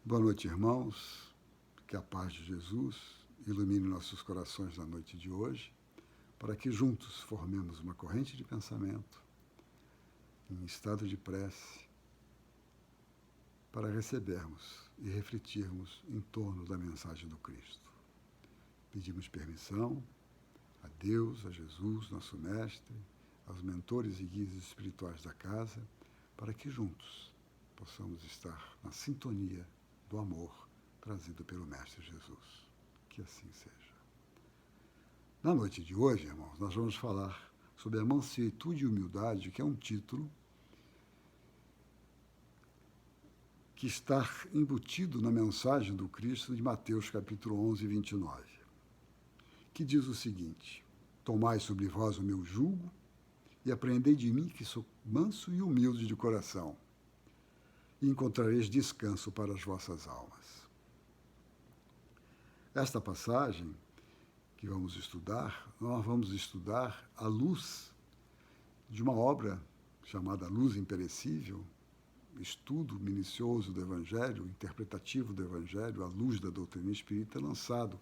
Boa noite, irmãos. Que a paz de Jesus ilumine nossos corações na noite de hoje, para que juntos formemos uma corrente de pensamento em estado de prece, para recebermos e refletirmos em torno da mensagem do Cristo. Pedimos permissão a Deus, a Jesus, nosso Mestre, aos mentores e guias espirituais da casa, para que juntos possamos estar na sintonia do amor trazido pelo Mestre Jesus. Que assim seja. Na noite de hoje, irmãos, nós vamos falar sobre a mansuetude e humildade, que é um título que está embutido na mensagem do Cristo de Mateus capítulo 11, 29, que diz o seguinte: tomai sobre vós o meu jugo e aprendei de mim, que sou manso e humilde de coração, e encontrareis descanso para as vossas almas. Esta passagem que vamos estudar, nós vamos estudar à luz de uma obra chamada Luz Imperecível, estudo minucioso do Evangelho, interpretativo do Evangelho, à luz da doutrina espírita, lançado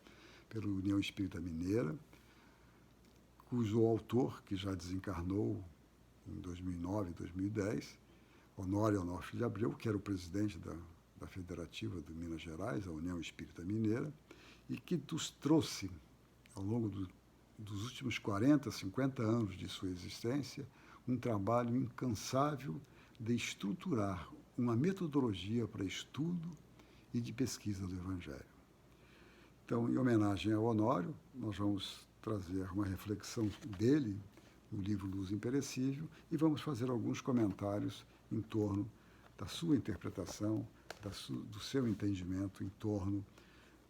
pela União Espírita Mineira, cujo autor, que já desencarnou em 2009 e 2010, Honório Onofre de Abreu, que era o presidente da Federativa de Minas Gerais, a União Espírita Mineira, e que nos trouxe, ao longo dos últimos 40, 50 anos de sua existência, um trabalho incansável de estruturar uma metodologia para estudo e de pesquisa do Evangelho. Então, em homenagem ao Honório, nós vamos trazer uma reflexão dele no livro Luz Imperecível e vamos fazer alguns comentários em torno da sua interpretação, do seu entendimento em torno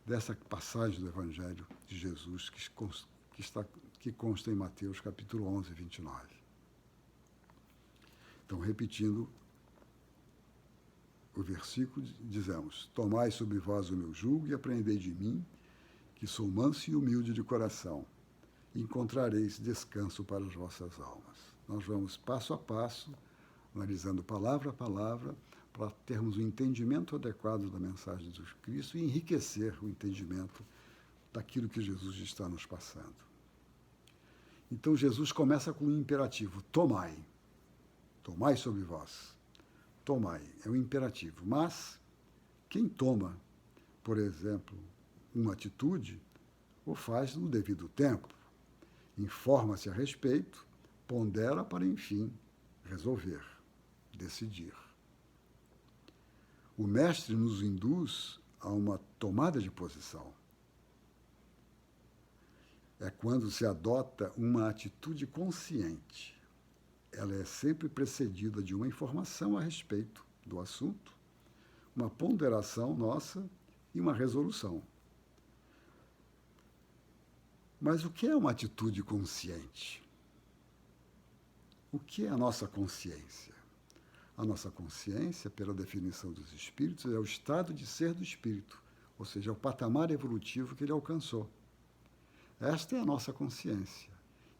dessa passagem do Evangelho de Jesus que consta em Mateus capítulo 11, 29. Então, repetindo o versículo, dizemos: tomai sobre vós o meu jugo e aprendei de mim, que sou manso e humilde de coração, e encontrareis descanso para as vossas almas. Nós vamos passo a passo, analisando palavra a palavra, para termos um entendimento adequado da mensagem de Cristo e enriquecer o entendimento daquilo que Jesus está nos passando. Então, Jesus começa com um imperativo: tomai. Tomai sobre vós. Tomai, é um imperativo. Mas quem toma, por exemplo, uma atitude, o faz no devido tempo, informa-se a respeito, pondera para, enfim, resolver, decidir. O Mestre nos induz a uma tomada de posição. É quando se adota uma atitude consciente. Ela é sempre precedida de uma informação a respeito do assunto, uma ponderação nossa e uma resolução. Mas o que é uma atitude consciente? O que é a nossa consciência? A nossa consciência, pela definição dos espíritos, é o estado de ser do espírito, ou seja, é o patamar evolutivo que ele alcançou. Esta é a nossa consciência.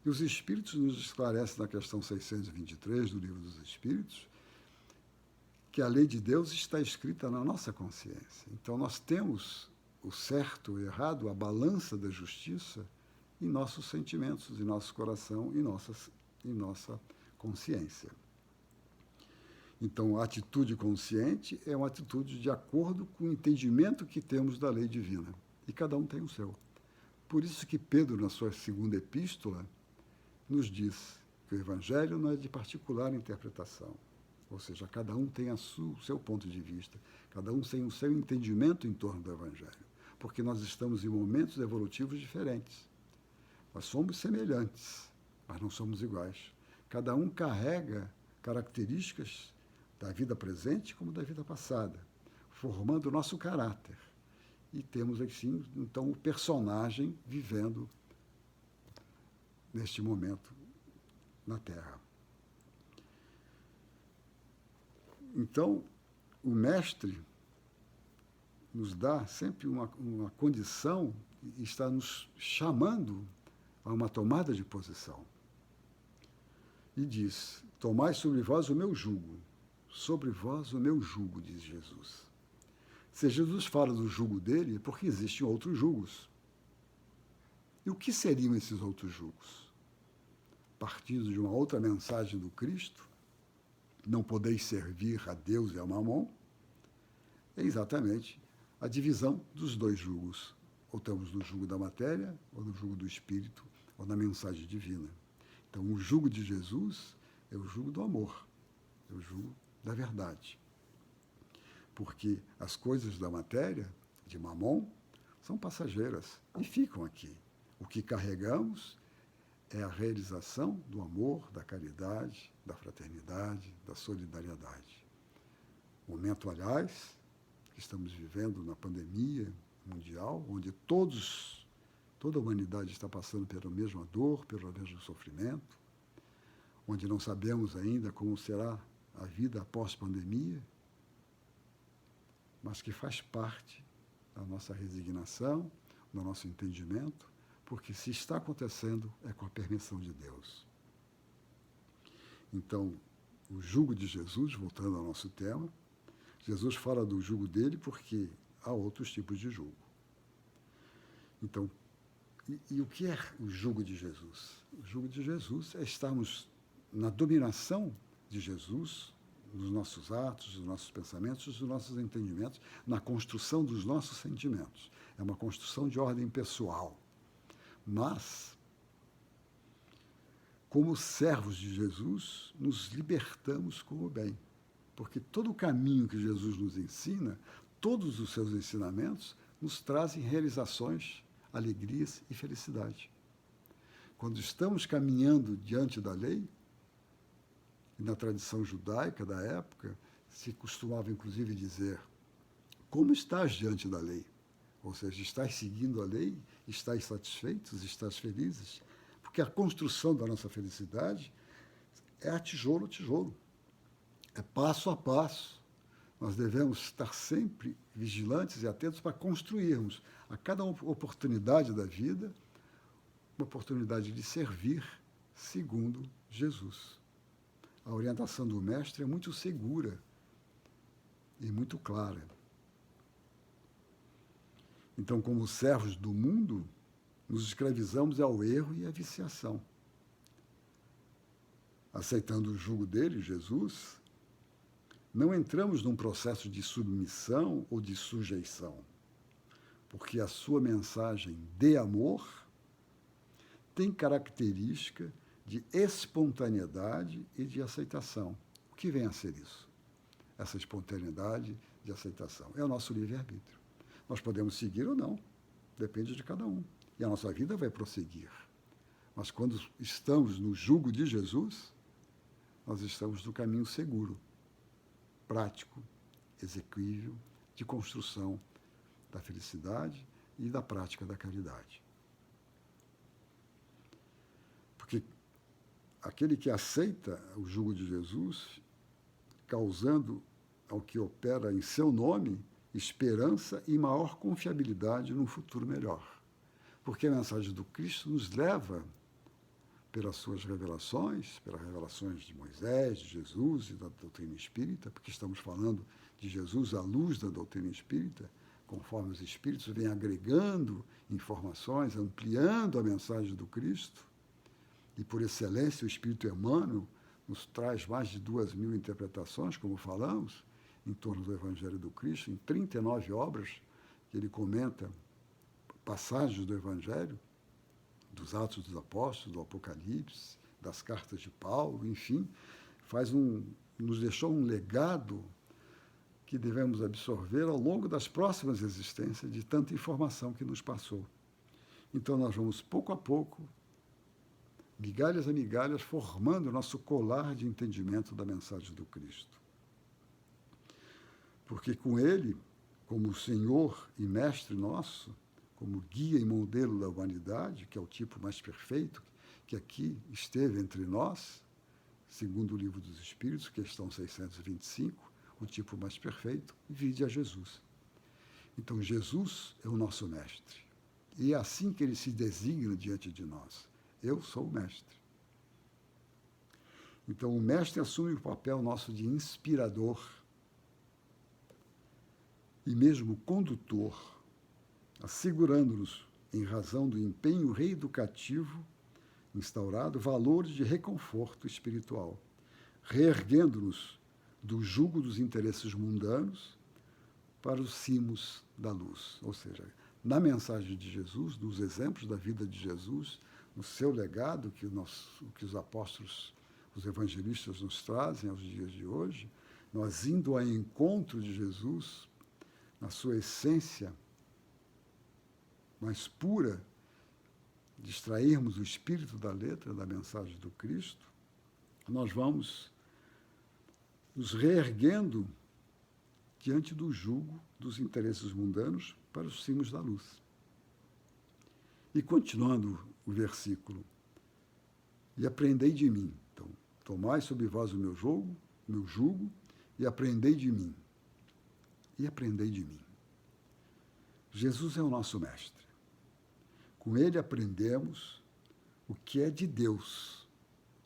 E os espíritos nos esclarecem na questão 623 do Livro dos Espíritos que a lei de Deus está escrita na nossa consciência. Então nós temos o certo, o errado, a balança da justiça em nossos sentimentos, em nosso coração, em nossa consciência. Então, a atitude consciente é uma atitude de acordo com o entendimento que temos da lei divina. E cada um tem o seu. Por isso que Pedro, na sua segunda epístola, nos diz que o Evangelho não é de particular interpretação. Ou seja, cada um tem o seu ponto de vista, cada um tem o seu entendimento em torno do Evangelho. Porque nós estamos em momentos evolutivos diferentes. Nós somos semelhantes, mas não somos iguais. Cada um carrega características da vida presente como da vida passada, formando o nosso caráter. E temos, assim, então, o personagem vivendo neste momento na Terra. Então, o Mestre nos dá sempre uma condição e está nos chamando a uma tomada de posição. E diz: tomai sobre vós o meu jugo. Sobre vós o meu jugo, diz Jesus. Se Jesus fala do jugo dele, é porque existem outros jugos. E o que seriam esses outros jugos? Partindo de uma outra mensagem do Cristo, não podeis servir a Deus e a Mamon, é exatamente a divisão dos dois jugos. Ou estamos no jugo da matéria, ou no jugo do Espírito, ou na mensagem divina. Então, o jugo de Jesus é o jugo do amor, é o jugo da verdade. Porque as coisas da matéria, de Mamon, são passageiras e ficam aqui. O que carregamos é a realização do amor, da caridade, da fraternidade, da solidariedade. Momento, aliás, que estamos vivendo na pandemia mundial, onde toda a humanidade está passando pela mesma dor, pelo mesmo sofrimento, onde não sabemos ainda como será a vida após pandemia, mas que faz parte da nossa resignação, do nosso entendimento, porque se está acontecendo é com a permissão de Deus. Então, o jugo de Jesus, voltando ao nosso tema, Jesus fala do jugo dele porque há outros tipos de jugo. Então, e o que é o jugo de Jesus? O jugo de Jesus é estarmos na dominação de Jesus, nos nossos atos, nos nossos pensamentos, nos nossos entendimentos, na construção dos nossos sentimentos. É uma construção de ordem pessoal. Mas, como servos de Jesus, nos libertamos com o bem. Porque todo o caminho que Jesus nos ensina, todos os seus ensinamentos, nos trazem realizações, alegrias e felicidade. Quando estamos caminhando diante da lei, e na tradição judaica da época, se costumava inclusive dizer: como estás diante da lei? Ou seja, estás seguindo a lei? Estás satisfeitos? Estás felizes? Porque a construção da nossa felicidade é a tijolo a tijolo. É passo a passo. Nós devemos estar sempre vigilantes e atentos para construirmos a cada oportunidade da vida uma oportunidade de servir segundo Jesus. A orientação do Mestre é muito segura e muito clara. Então, como servos do mundo, nos escravizamos ao erro e à viciação. Aceitando o jugo dele, Jesus, não entramos num processo de submissão ou de sujeição, porque a sua mensagem de amor tem característica de espontaneidade e de aceitação. O que vem a ser isso? Essa espontaneidade de aceitação. É o nosso livre-arbítrio. Nós podemos seguir ou não, depende de cada um. E a nossa vida vai prosseguir. Mas quando estamos no jugo de Jesus, nós estamos no caminho seguro, prático, exequível, de construção da felicidade e da prática da caridade. Porque aquele que aceita o jugo de Jesus, causando ao que opera em seu nome esperança e maior confiabilidade num futuro melhor. Porque a mensagem do Cristo nos leva, pelas suas revelações, pelas revelações de Moisés, de Jesus e da doutrina espírita, porque estamos falando de Jesus à luz da doutrina espírita, conforme os espíritos vêm agregando informações, ampliando a mensagem do Cristo, e por excelência o Espírito Emmanuel nos traz mais de 2.000 interpretações, como falamos, em torno do Evangelho do Cristo, em 39 obras que ele comenta passagens do Evangelho, dos Atos dos Apóstolos, do Apocalipse, das cartas de Paulo, enfim, nos deixou um legado que devemos absorver ao longo das próximas existências de tanta informação que nos passou. Então nós vamos, pouco a pouco, migalhas a migalhas, formando o nosso colar de entendimento da mensagem do Cristo. Porque com ele, como Senhor e Mestre nosso, como guia e modelo da humanidade, que é o tipo mais perfeito, que aqui esteve entre nós, segundo o Livro dos Espíritos, questão 625, o tipo mais perfeito, vide a Jesus. Então, Jesus é o nosso mestre. E é assim que ele se designa diante de nós. Eu sou o mestre. Então, o mestre assume o papel nosso de inspirador. e mesmo condutor, assegurando-nos, em razão do empenho reeducativo instaurado, valores de reconforto espiritual, reerguendo-nos do jugo dos interesses mundanos para os cimos da luz. Ou seja, na mensagem de Jesus, nos exemplos da vida de Jesus, no seu legado que os apóstolos, os evangelistas nos trazem aos dias de hoje, nós indo ao encontro de Jesus, na sua essência mais pura, de extrairmos o espírito da letra, da mensagem do Cristo, nós vamos nos reerguendo diante do jugo dos interesses mundanos para os cimos da luz. E continuando o versículo, e aprendei de mim. Então, tomai sobre vós o meu jugo, e aprendei de mim. E aprendei de mim. Jesus é o nosso mestre. Com ele aprendemos o que é de Deus.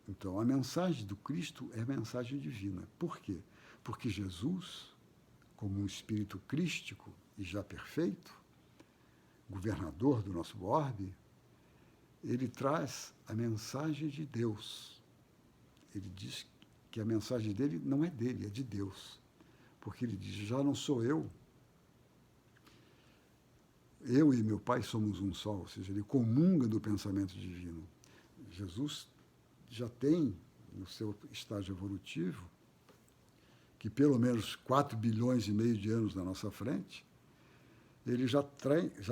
Então, a mensagem do Cristo é a mensagem divina. Por quê? Porque Jesus, como um espírito crístico e já perfeito, governador do nosso orbe, ele traz a mensagem de Deus. Ele diz que a mensagem dele não é dele, é de Deus. Porque ele diz, já não sou eu e meu Pai somos um só, ou seja, ele comunga do pensamento divino. Jesus já tem, no seu estágio evolutivo, que pelo menos 4 bilhões e meio de anos na nossa frente, ele já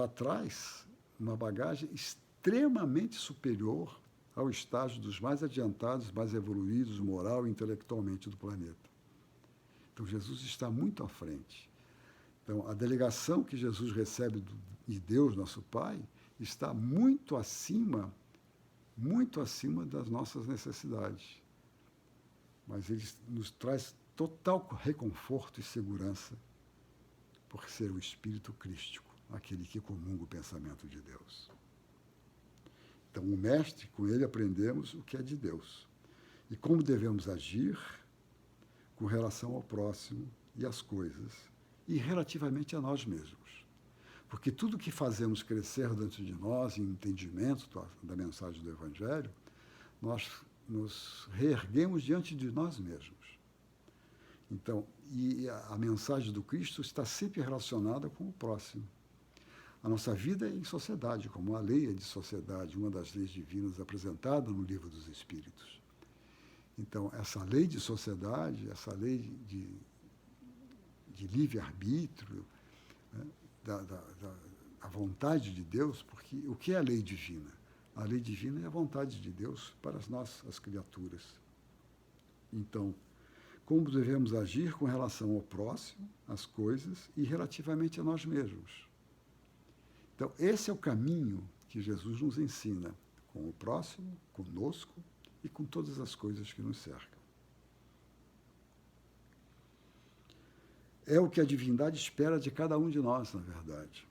traz uma bagagem extremamente superior ao estágio dos mais adiantados, mais evoluídos, moral e intelectualmente do planeta. Então, Jesus está muito à frente. Então, a delegação que Jesus recebe de Deus, nosso Pai, está muito acima das nossas necessidades. Mas ele nos traz total reconforto e segurança por ser o espírito crístico, aquele que comunga o pensamento de Deus. Então, o mestre, com ele aprendemos o que é de Deus e como devemos agir com relação ao próximo e às coisas, e relativamente a nós mesmos. Porque tudo que fazemos crescer dentro de nós, em entendimento da mensagem do Evangelho, nós nos reerguemos diante de nós mesmos. Então, e a mensagem do Cristo está sempre relacionada com o próximo. A nossa vida é em sociedade, como a lei é de sociedade, uma das leis divinas apresentada no Livro dos Espíritos. Então, essa lei de sociedade, essa lei de livre-arbítrio, né, da vontade de Deus, porque o que é a lei divina? A lei divina é a vontade de Deus para nós, as criaturas. Então, como devemos agir com relação ao próximo, às coisas e relativamente a nós mesmos. Então, esse é o caminho que Jesus nos ensina com o próximo, conosco e com todas as coisas que nos cercam. É o que a divindade espera de cada um de nós, na verdade.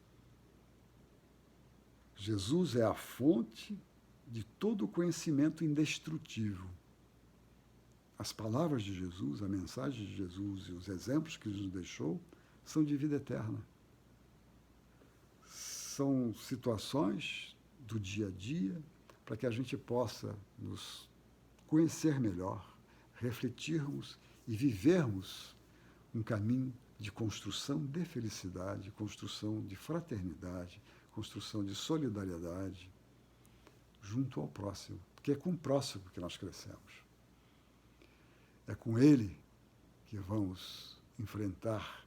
Jesus é a fonte de todo o conhecimento indestrutível. As palavras de Jesus, a mensagem de Jesus e os exemplos que ele nos deixou são de vida eterna. São situações do dia a dia para que a gente possa nos conhecer melhor, refletirmos e vivermos um caminho de construção de felicidade, construção de fraternidade, construção de solidariedade junto ao próximo, porque é com o próximo que nós crescemos. É com ele que vamos enfrentar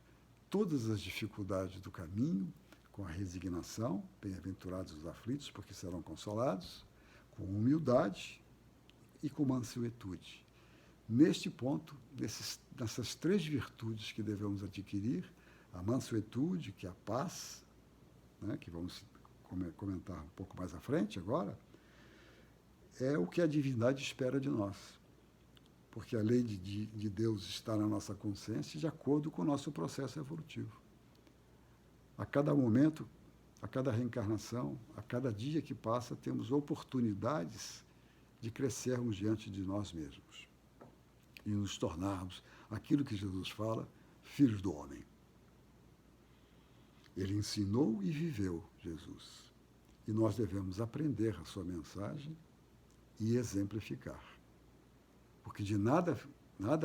todas as dificuldades do caminho, com a resignação, bem-aventurados os aflitos, porque serão consolados, com humildade e com mansuetude. Neste ponto, nessas 3 virtudes que devemos adquirir, a mansuetude, que é a paz, né, que vamos comentar um pouco mais à frente agora, é o que a divindade espera de nós. Porque a lei de Deus está na nossa consciência de acordo com o nosso processo evolutivo. A cada momento, a cada reencarnação, a cada dia que passa, temos oportunidades de crescermos diante de nós mesmos e nos tornarmos aquilo que Jesus fala, filhos do homem. Ele ensinou e viveu Jesus. E nós devemos aprender a sua mensagem e exemplificar. Porque de nada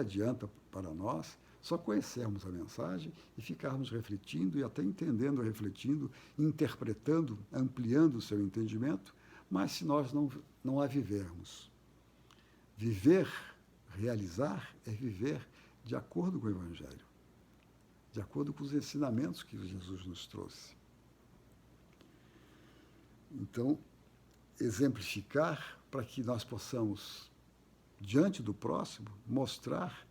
adianta para nós só conhecermos a mensagem e ficarmos refletindo e até entendendo, refletindo, interpretando, ampliando o seu entendimento, mas se nós não a vivermos. Viver, realizar, é viver de acordo com o Evangelho, de acordo com os ensinamentos que Jesus nos trouxe. Então, exemplificar para que nós possamos, diante do próximo, mostrar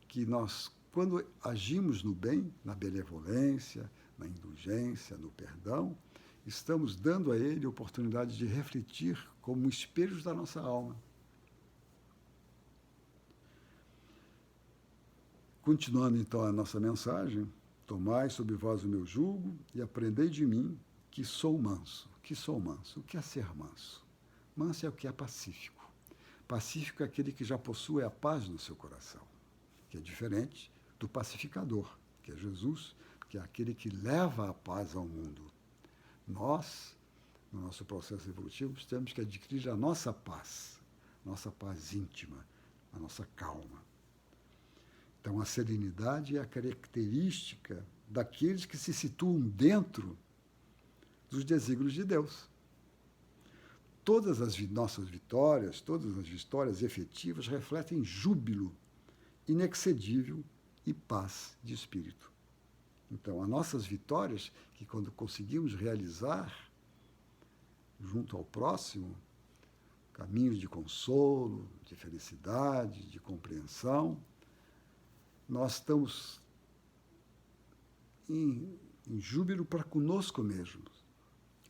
que nós, quando agimos no bem, na benevolência, na indulgência, no perdão, estamos dando a ele a oportunidade de refletir como espelhos da nossa alma. Continuando então a nossa mensagem, tomai sobre vós o meu jugo e aprendei de mim, que sou manso. Que sou manso. O que é ser manso? Manso é o que é pacífico. Pacífico é aquele que já possui a paz no seu coração, que é diferente do pacificador, que é Jesus, que é aquele que leva a paz ao mundo. Nós, no nosso processo evolutivo, temos que adquirir a nossa paz íntima, a nossa calma. Então, a serenidade é a característica daqueles que se situam dentro dos desígnios de Deus. Todas as nossas vitórias, todas as vitórias efetivas refletem júbilo inexcedível e paz de espírito. Então, as nossas vitórias, que quando conseguimos realizar junto ao próximo, caminhos de consolo, de felicidade, de compreensão, nós estamos em júbilo para conosco mesmos.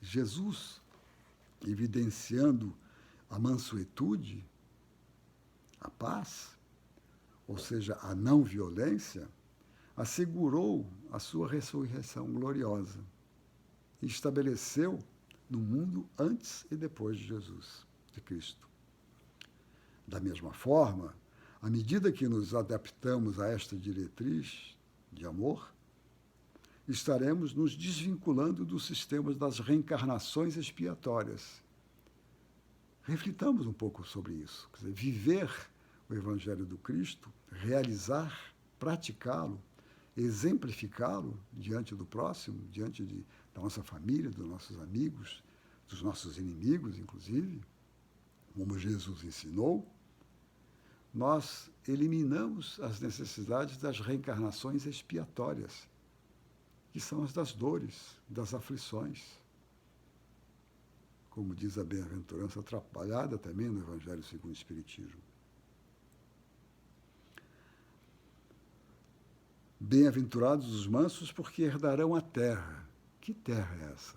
Jesus, evidenciando a mansuetude, a paz, ou seja, a não violência, assegurou a sua ressurreição gloriosa e estabeleceu no mundo antes e depois de Jesus, de Cristo. Da mesma forma, à medida que nos adaptamos a esta diretriz de amor, estaremos nos desvinculando dos sistemas das reencarnações expiatórias. Reflitamos um pouco sobre isso. Quer dizer, viver o Evangelho do Cristo, realizar, praticá-lo, exemplificá-lo diante do próximo, diante da nossa família, dos nossos amigos, dos nossos inimigos, inclusive, como Jesus ensinou, nós eliminamos as necessidades das reencarnações expiatórias, que são as das dores, das aflições. Como diz a bem-aventurança atrapalhada também no Evangelho segundo o Espiritismo. Bem-aventurados os mansos, porque herdarão a terra. Que terra é essa?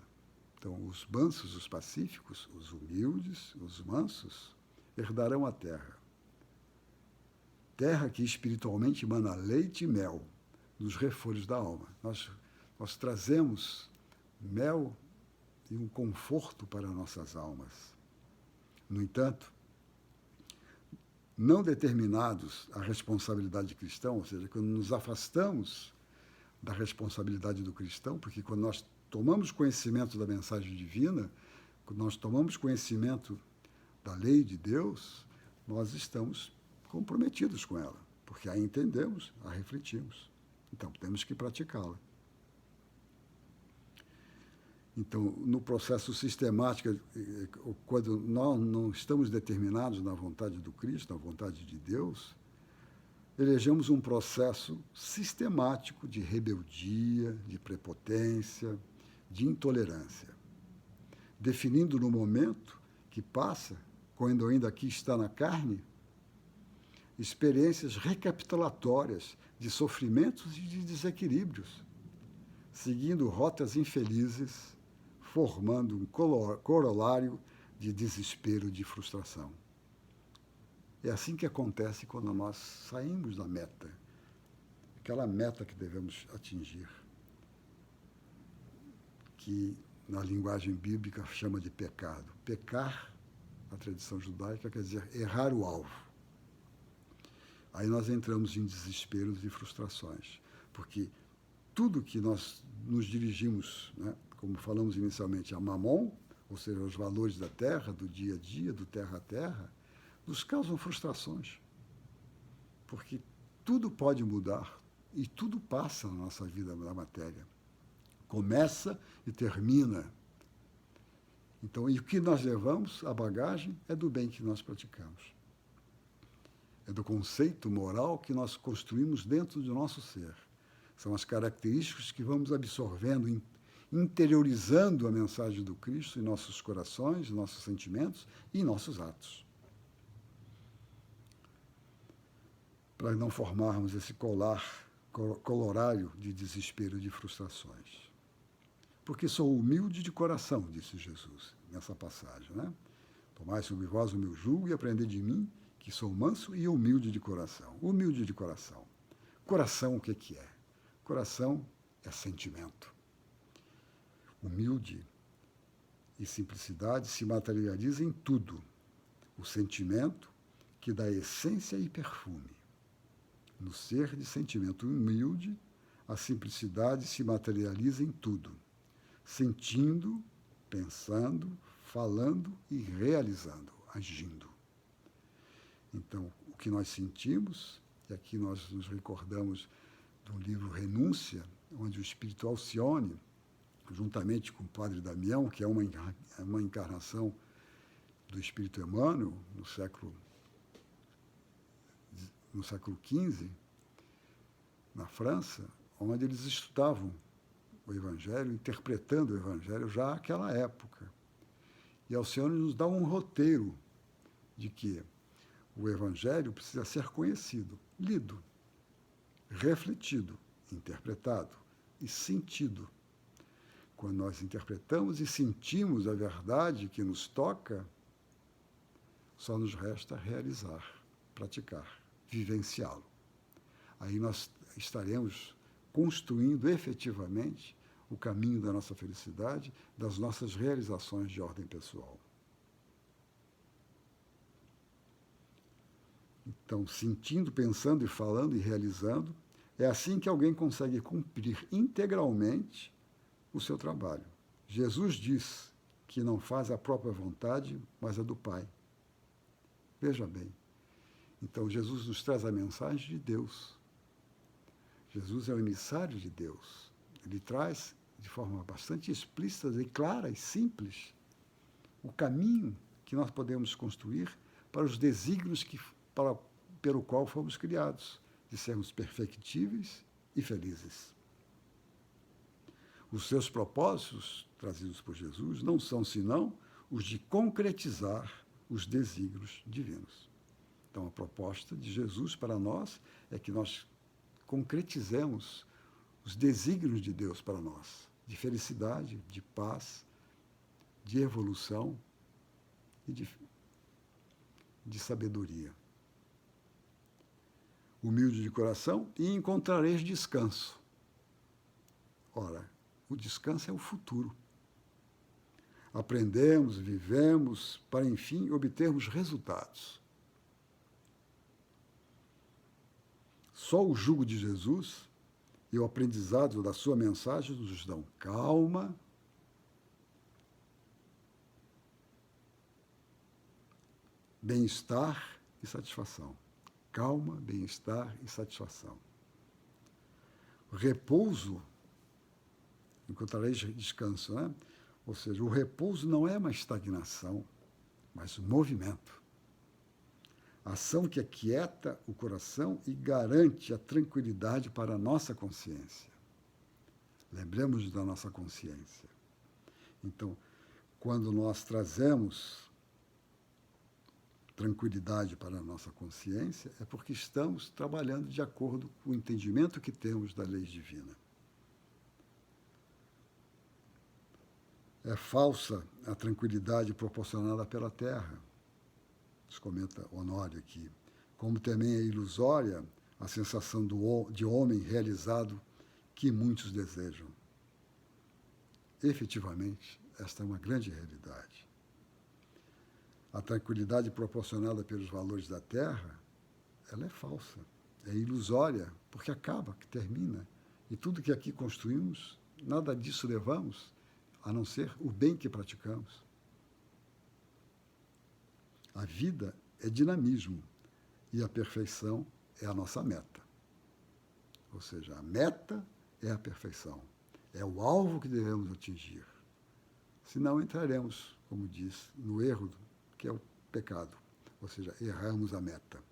Então, os mansos, os pacíficos, os humildes, os mansos, herdarão a terra. Terra que espiritualmente emana leite e mel nos refolhos da alma. Nós trazemos mel e um conforto para nossas almas. No entanto, não determinados à responsabilidade cristã, ou seja, quando nos afastamos da responsabilidade do cristão, porque quando nós tomamos conhecimento da mensagem divina, quando nós tomamos conhecimento da lei de Deus, nós estamos comprometidos com ela, porque a entendemos, a refletimos. Então, temos que praticá-la. Então, no processo sistemático, quando nós não estamos determinados na vontade do Cristo, na vontade de Deus, elegemos um processo sistemático de rebeldia, de prepotência, de intolerância, definindo no momento que passa, quando ainda aqui está na carne, experiências recapitulatórias de sofrimentos e de desequilíbrios, seguindo rotas infelizes, formando um corolário de desespero e de frustração. É assim que acontece quando nós saímos da meta, aquela meta que devemos atingir, que na linguagem bíblica chama de pecado. Pecar, na tradição judaica, quer dizer errar o alvo. Aí nós entramos em desesperos e frustrações, porque tudo que nós nos dirigimos, né, como falamos inicialmente, a mamon, ou seja, os valores da terra, do dia a dia, do terra a terra, nos causam frustrações. Porque tudo pode mudar e tudo passa na nossa vida da matéria. Começa e termina. Então, e o que nós levamos, a bagagem, é do bem que nós praticamos. É do conceito moral que nós construímos dentro do nosso ser. São as características que vamos absorvendo, interiorizando a mensagem do Cristo em nossos corações, em nossos sentimentos e em nossos atos. Para não formarmos esse colorário de desespero e de frustrações. Porque sou humilde de coração, disse Jesus nessa passagem, né? Tomai sobre vós o meu jugo e aprendei de mim, que sou manso e humilde de coração. Humilde de coração. Coração, o que é? Coração é sentimento. Humilde e simplicidade se materializa em tudo. O sentimento que dá essência e perfume. No ser de sentimento humilde, a simplicidade se materializa em tudo. Sentindo, pensando, falando e realizando, agindo. Então, o que nós sentimos, e aqui nós nos recordamos do livro Renúncia, onde o espírito Alcione, juntamente com o padre Damião, que é uma encarnação do espírito Emmanuel, no século XV, na França, onde eles estudavam o Evangelho, interpretando o Evangelho já naquela época. E Alcione nos dá um roteiro de que o Evangelho precisa ser conhecido, lido, refletido, interpretado e sentido. Quando nós interpretamos e sentimos a verdade que nos toca, só nos resta realizar, praticar, vivenciá-lo. Aí nós estaremos construindo efetivamente o caminho da nossa felicidade, das nossas realizações de ordem pessoal. Então, sentindo, pensando e falando e realizando, é assim que alguém consegue cumprir integralmente o seu trabalho. Jesus diz que não faz a própria vontade, mas a do Pai. Veja bem. Então, Jesus nos traz a mensagem de Deus. Jesus é o emissário de Deus. Ele traz, de forma bastante explícita e clara e simples, o caminho que nós podemos construir para os desígnios pelo qual fomos criados, de sermos perfectíveis e felizes. Os seus propósitos, trazidos por Jesus, não são senão os de concretizar os desígnios divinos. Então, a proposta de Jesus para nós é que nós concretizemos os desígnios de Deus para nós, de felicidade, de paz, de evolução e de sabedoria. Humilde de coração, e encontrareis descanso. Ora, o descanso é o futuro. Aprendemos, vivemos, para, enfim, obtermos resultados. Só o jugo de Jesus e o aprendizado da sua mensagem nos dão calma, bem-estar e satisfação. Calma, bem-estar e satisfação. Repouso, encontrareis descanso, né? Ou seja, o repouso não é uma estagnação, mas um movimento. Ação que aquieta o coração e garante a tranquilidade para a nossa consciência. Lembremos da nossa consciência. Então, quando nós trazemos tranquilidade para a nossa consciência, é porque estamos trabalhando de acordo com o entendimento que temos da lei divina. É falsa a tranquilidade proporcionada pela terra, nos comenta Honório aqui, como também é ilusória a sensação de homem realizado que muitos desejam. Efetivamente, esta é uma grande realidade. A tranquilidade proporcionada pelos valores da terra, ela é falsa, é ilusória, porque acaba, que termina. E tudo que aqui construímos nada disso levamos, a não ser o bem que praticamos. A vida é dinamismo e a perfeição é a nossa meta. Ou seja, a meta é a perfeição. É o alvo que devemos atingir. Senão entraremos, como diz, no erro, que é o pecado. Ou seja, erramos a meta.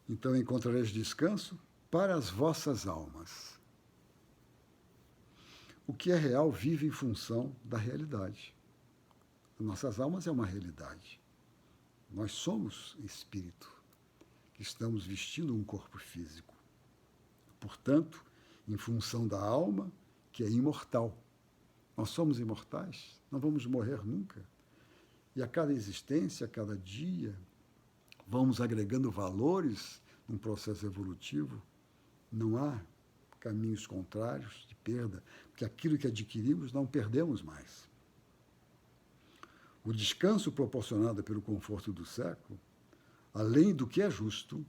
Então encontrareis descanso para as vossas almas. O que é real vive em função da realidade. Nossas almas é uma realidade. Nós somos espírito, que estamos vestindo um corpo físico. Portanto, em função da alma, que é imortal. Nós somos imortais, não vamos morrer nunca. E a cada existência, a cada dia, vamos agregando valores num processo evolutivo. Não há caminhos contrários de perda, porque aquilo que adquirimos não perdemos mais. O descanso proporcionado pelo conforto do século, além do que é justo,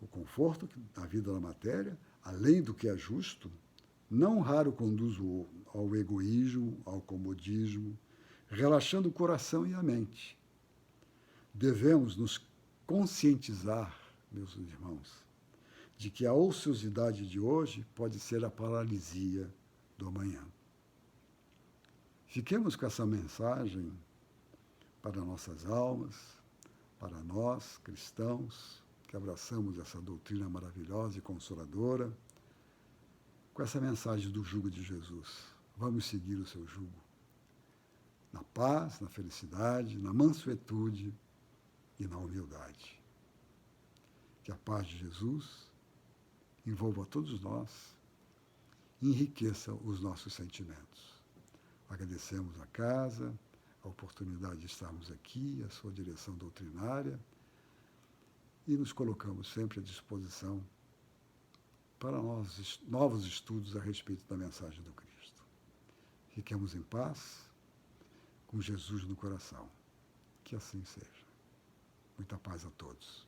o conforto da vida na matéria, além do que é justo, não raro conduz ao egoísmo, ao comodismo, relaxando o coração e a mente. Devemos nos conscientizar, meus irmãos, de que a ociosidade de hoje pode ser a paralisia do amanhã. Fiquemos com essa mensagem para nossas almas, para nós, cristãos, que abraçamos essa doutrina maravilhosa e consoladora, com essa mensagem do jugo de Jesus. Vamos seguir o seu jugo. Na paz, na felicidade, na mansuetude e na humildade. Que a paz de Jesus envolva todos nós e enriqueça os nossos sentimentos. Agradecemos a casa, a oportunidade de estarmos aqui, a sua direção doutrinária, e nos colocamos sempre à disposição para novos estudos a respeito da mensagem do Cristo. Fiquemos em paz, com Jesus no coração. Que assim seja. Muita paz a todos.